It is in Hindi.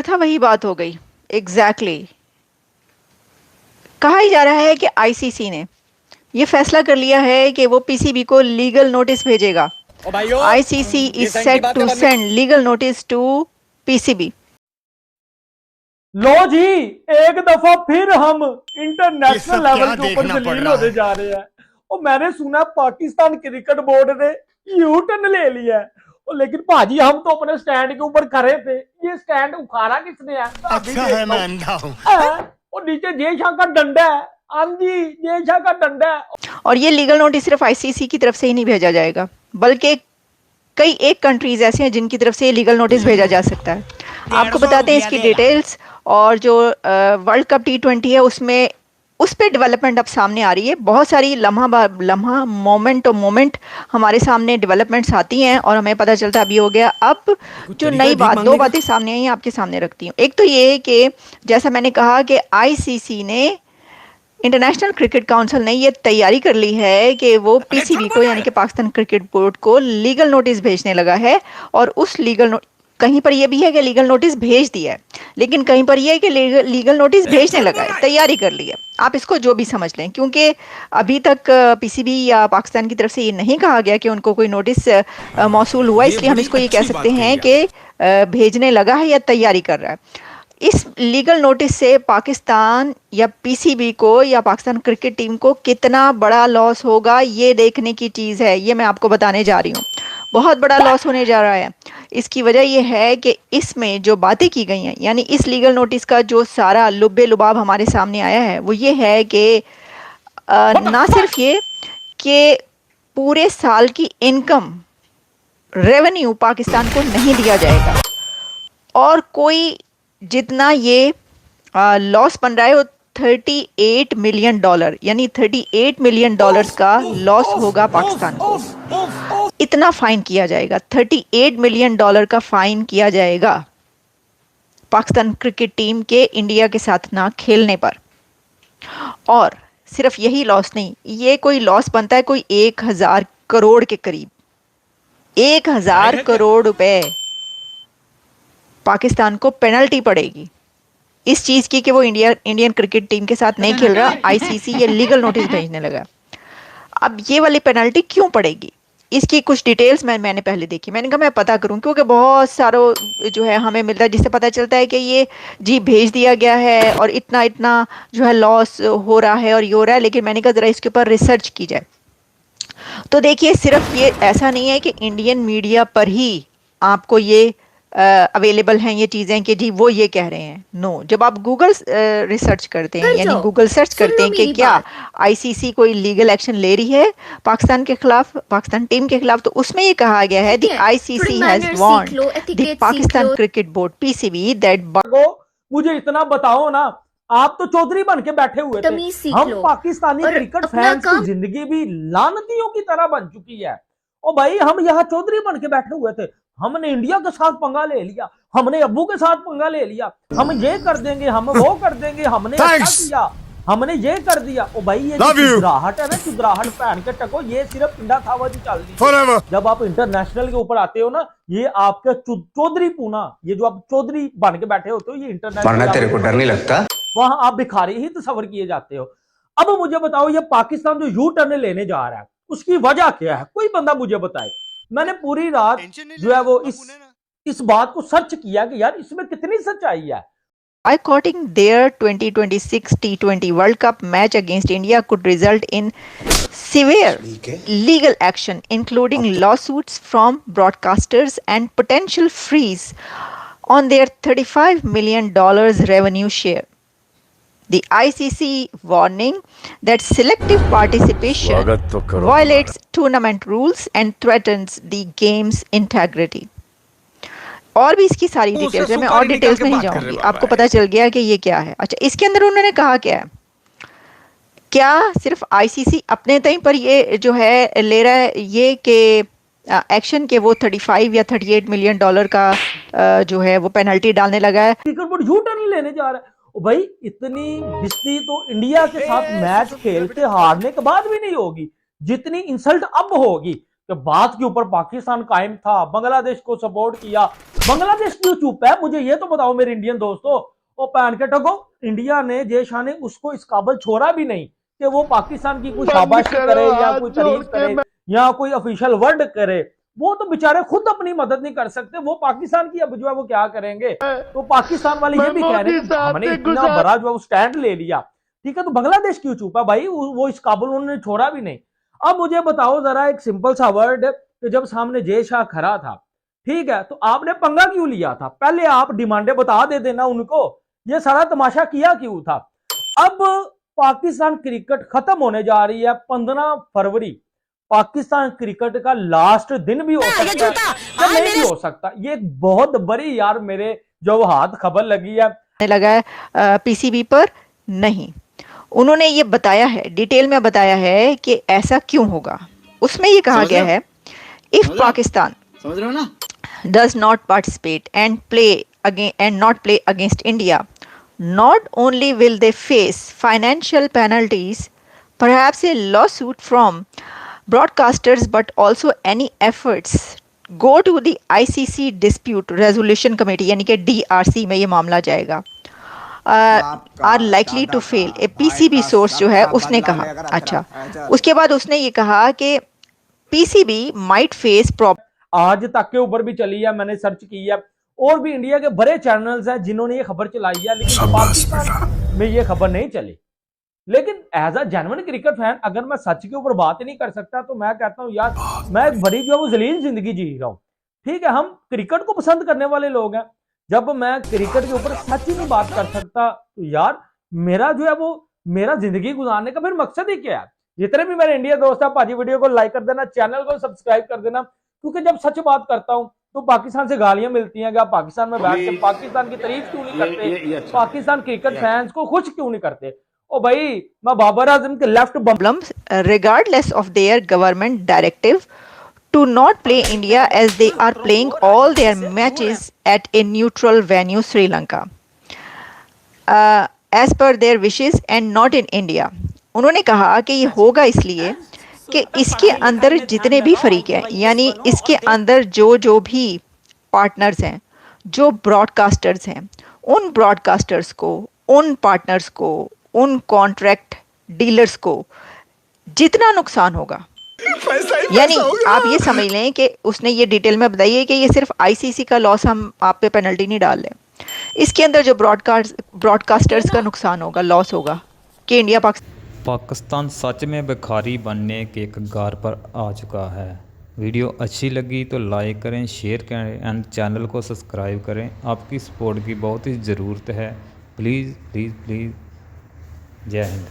था वही बात हो गई। एग्जैक्टली कहा ही जा रहा है कि आईसीसी ने ये फैसला कर लिया है कि वो पीसीबी को लीगल नोटिस भेजेगा। ओ भाइयों, आईसीसी इज ये साइन की सेट बात टू का बाद में send legal notice to PCB. लो जी, एक दफा फिर हम ये इंटरनेशनल सब लेवल क्या के ऊपर देखना पड़ जलील रहा होने है। जा रहे हैं। और मैंने सुना पाकिस्तान क्रिकेट बोर्ड ने यू टर्न ले लिया है। और लेकिन भाजी हम तो अपने स्टैंड के ऊपर खड़े थे, ये स्टैंड उखाड़ा किसने है? अभी अच्छा है देखता मैं हूं। अंधा हूँ। और नीचे जय शाह का डंडा है। हाँ जी, जय शाह का डंडा है। और ये लीगल नोटिस सिर्फ आईसीसी की तरफ से ही नहीं भेजा जाएगा, बल्कि कई एक कंट्रीज ऐसे हैं जिनकी तरफ से ये लीगल नोटिस भेजा जा सकता है। आपको बताते हैं इसकी डिटेल्स। और जो वर्ल्ड कप टी20 है उसमें उस पर डेवलपमेंट अब सामने आ रही है। बहुत सारी लम्हा मोमेंट हमारे सामने डेवलपमेंट्स आती हैं और हमें पता चलता है अभी हो गया। अब जो नई बात, दो बातें सामने आई हैं, आपके सामने रखती हूँ। एक तो ये कि जैसा मैंने कहा कि आईसीसी ने, इंटरनेशनल क्रिकेट काउंसिल ने ये तैयारी कर ली है कि वो पीसीबी को यानी कि पाकिस्तान क्रिकेट बोर्ड को लीगल नोटिस भेजने लगा है। और उस कहीं पर यह भी है कि लीगल नोटिस भेज दिया है, लेकिन कहीं पर यह है कि लीगल नोटिस भेजने लगा है, तैयारी कर ली है। आप इसको जो भी समझ लें, क्योंकि अभी तक पीसीबी या पाकिस्तान की तरफ से ये नहीं कहा गया कि उनको कोई नोटिस मौसूल हुआ, इसलिए हम इसको ये कह सकते हैं कि भेजने लगा है या तैयारी कर रहा है। इस लीगल नोटिस से पाकिस्तान या पीसीबी को या पाकिस्तान क्रिकेट टीम को कितना बड़ा लॉस होगा, ये देखने की चीज़ है। ये मैं आपको बताने जा रही हूँ, बहुत बड़ा लॉस होने जा रहा है। इसकी वजह यह है कि इसमें जो बातें की गई हैं, यानी इस लीगल नोटिस का जो सारा लुब्बे लुबाब हमारे सामने आया है, वो ये है कि ना सिर्फ ये कि पूरे साल की इनकम, रेवेन्यू पाकिस्तान को नहीं दिया जाएगा, और कोई जितना ये लॉस बन रहा है वो $38 मिलियन, यानी $38 मिलियन का लॉस होगा पाकिस्तान को। इतना फाइन किया जाएगा, $38 मिलियन का फाइन किया जाएगा पाकिस्तान क्रिकेट टीम के इंडिया के साथ ना खेलने पर। और सिर्फ यही लॉस नहीं, ये कोई लॉस बनता है कोई 1000 करोड़ के करीब। 1000 करोड़ रुपए पाकिस्तान को पेनल्टी पड़ेगी इस चीज की कि वो इंडियन क्रिकेट टीम के साथ नहीं खेल रहा। आईसीसी ये लीगल नोटिस भेजने लगा। अब ये वाली पेनल्टी क्यों पड़ेगी, इसकी कुछ डिटेल्स मैंने पहले देखी। मैंने कहा मैं पता करूं, क्योंकि बहुत सारों जो है हमें मिलता है जिससे पता चलता है कि ये जी भेज दिया गया है और इतना इतना जो है लॉस हो रहा है और ये हो रहा है। लेकिन मैंने कहा ज़रा इसके ऊपर रिसर्च की जाए। तो देखिए, सिर्फ ये ऐसा नहीं है कि इंडियन मीडिया पर ही आपको ये अवेलेबल हैं ये चीज़ें कि जी वो ये कह रहे हैं। नो, जब आप गूगल रिसर्च करते हैं, यानी गूगल सर्च करते हैं कि क्या आईसीसी कोई लीगल एक्शन ले रही है पाकिस्तान के खिलाफ, पाकिस्तान टीम के खिलाफ, तो उसमें ये कहा गया है the ICC has warned the Pakistan cricket board PCB that. मुझे इतना बताओ ना, आप तो चौधरी बन के बैठे हुए थे, हम पाकिस्तानी क्रिकेट फैंस की जिंदगी भी लानतियों की तरह बन चुकी है। और भाई हम यहाँ चौधरी बन के बैठे हुए थे, हमने इंडिया के साथ पंगा ले लिया, हमने अब्बू के साथ पंगा ले लिया, हम ये कर देंगे, हम वो कर देंगे, हमने ऐसा किया, हमने ये कर दिया। ओ भाई ये चुदराहट है ना, चुदराहट पहन के टको, ये सिर्फ पिंडा खावाजी चल रही है। जब आप इंटरनेशनल के ऊपर आते हो ना, ये आपके चौधरी पूना, ये जो आप चौधरी बन के बैठे होते हो, ये इंटरनेशनल, तेरे को डर नहीं लगता, वहां आप भिखारी ही तस्वर किए जाते हो। अब मुझे बताओ, ये पाकिस्तान जो यू टर्न लेने जा रहा है उसकी वजह क्या है, कोई बंदा मुझे बताए। मैंने पूरी रात जो है वो इस बात को सर्च किया कि यार इसमें कितनी सच्चाई है। Boycotting their 2026 T20 World Cup match against India could result in severe legal action, including lawsuits from broadcasters and potential freeze on their $35 million revenue share. The ICC warning that selective participation violates tournament rules and threatens the game's integrity. और भी इसकी सारी डिटेल्स है, मैं और डिटेल्स में नहीं जाऊंगी, आपको पता चल गया कि ये क्या है। अच्छा, इसके अंदर उन्होंने कहा क्या है, क्या सिर्फ आईसीसी अपने तय पर ये जो है ले रहा है ये कि एक्शन के वो 35 या $38 मिलियन का जो है वो पेनल्टी डालने लगा है। क्रिकेट बोर्ड यू टर्न लेने जा रहा है। ओ भाई, इतनी बिस्ती तो इंडिया के साथ मैच खेलते हारने के बाद भी नहीं होगी जितनी इंसल्ट अब होगी कि बात के ऊपर पाकिस्तान कायम था, बांग्लादेश को सपोर्ट किया, बांग्लादेश क्यों चुप है, मुझे ये तो बताओ मेरे इंडियन दोस्तों। वो पैन के टको, इंडिया ने जय शाह ने उसको इस काबल छोड़ा भी नहीं कि वो पाकिस्तान की कोई शाबाशी करे या कोई तारीफ करे या कोई ऑफिशियल वर्ड करे। वो तो बेचारे खुद अपनी मदद नहीं कर सकते, वो पाकिस्तान की अब जो है वो क्या करेंगे। तो पाकिस्तान वाले ये भी कह रहे हैं हमने इतना बड़ा जो है स्टैंड ले लिया, ठीक है, तो बांग्लादेश क्यों चुप है भाई, वो इस काबुल उन्होंने छोड़ा भी नहीं। अब मुझे बताओ जरा एक सिंपल सा वर्ड कि जब सामने जय शाह खड़ा था, ठीक है, तो आपने पंगा क्यों लिया था, पहले आप डिमांडें बता दे देना उनको, ये सारा तमाशा किया क्यों था। अब पाकिस्तान क्रिकेट खत्म होने जा रही है, 15 फरवरी पाकिस्तान क्रिकेट का लास्ट दिन भी हो सकता है, नहीं भी हो सकता। ये एक बहुत बड़ी यार मेरे जो हाथ खबर लगी है लगा है पीसीबी पर नहीं। उन्होंने ये बताया है, डिटेल में बताया है कि ऐसा क्यों होगा। उसमें ये कहा गया है, इफ पाकिस्तान समझ रहे हो ना, does not participate and not play against India, not only will they face financial penalties, perhaps a lawsuit from broadcasters, but also any efforts go to the ICC dispute resolution committee यानी कि DRC में ये मामला जाएगा, are likely to fail, a PCB source जो है उसने कहा। अच्छा, उसके बाद उसने ये कहा कि PCB might face problem। आज तक के ऊपर भी चली है, मैंने सर्च की है, और भी इंडिया के बड़े चैनल्स हैं जिन्होंने ये खबर चलाई है, लेकिन पाकिस्तान में ये खबर नहीं चली। लेकिन as a genuine cricket fan अगर मैं सच के ऊपर बात ही नहीं कर सकता तो मैं कहता हूं यार मैं एक बड़ी जो है वो जलील जिंदगी जी रहा हूं। ठीक है, हम क्रिकेट को पसंद करने वाले लोग हैं, जब मैं क्रिकेट के ऊपर सच ही नहीं बात कर सकता तो यार मेरा जो है वो मेरा जिंदगी गुजारने का फिर मकसद ही क्या है। जितने भी मेरे इंडिया दोस्त है भाजी, वीडियो को लाइक कर देना, चैनल को सब्सक्राइब कर देना, क्योंकि जब सच बात करता हूं तो पाकिस्तान से गालियां मिलती हैं कि आप पाकिस्तान में बैठ के पाकिस्तान की तारीफ क्यों नहीं करते, पाकिस्तान क्रिकेट फैंस को खुश क्यों नहीं करते। ओ भाई, मैं बाबर आजम के left problems regardless of their government directive to not play India as they are playing all their matches at a neutral venue Sri Lanka as per their wishes and not in India। उन्होंने कहा कि ये होगा इसलिए कि इसके अंदर जितने भी फरीक हैं, यानी इसके अंदर जो भी पार्टनर्स हैं, जो ब्रॉडकास्टर्स हैं, उन ब्रॉडकास्टर्स को, उन पार्टनर्स को, उन कॉन्ट्रैक्ट डीलर्स को जितना नुकसान होगा, यानी आप ये समझ लें कि उसने ये डिटेल में बताई है कि ये सिर्फ आईसीसी का लॉस हम आप पे पेनल्टी नहीं डाल रहे, इसके अंदर जो ब्रॉडकास्टर्स का नुकसान होगा, लॉस होगा कि इंडिया पाकिस्तान सच में भिखारी बनने के कगार पर आ चुका है। वीडियो अच्छी लगी तो लाइक करें, शेयर करें एंड चैनल को सब्सक्राइब करें। आपकी सपोर्ट की बहुत ही ज़रूरत है, प्लीज़ प्लीज़ प्लीज़। जय हिंद।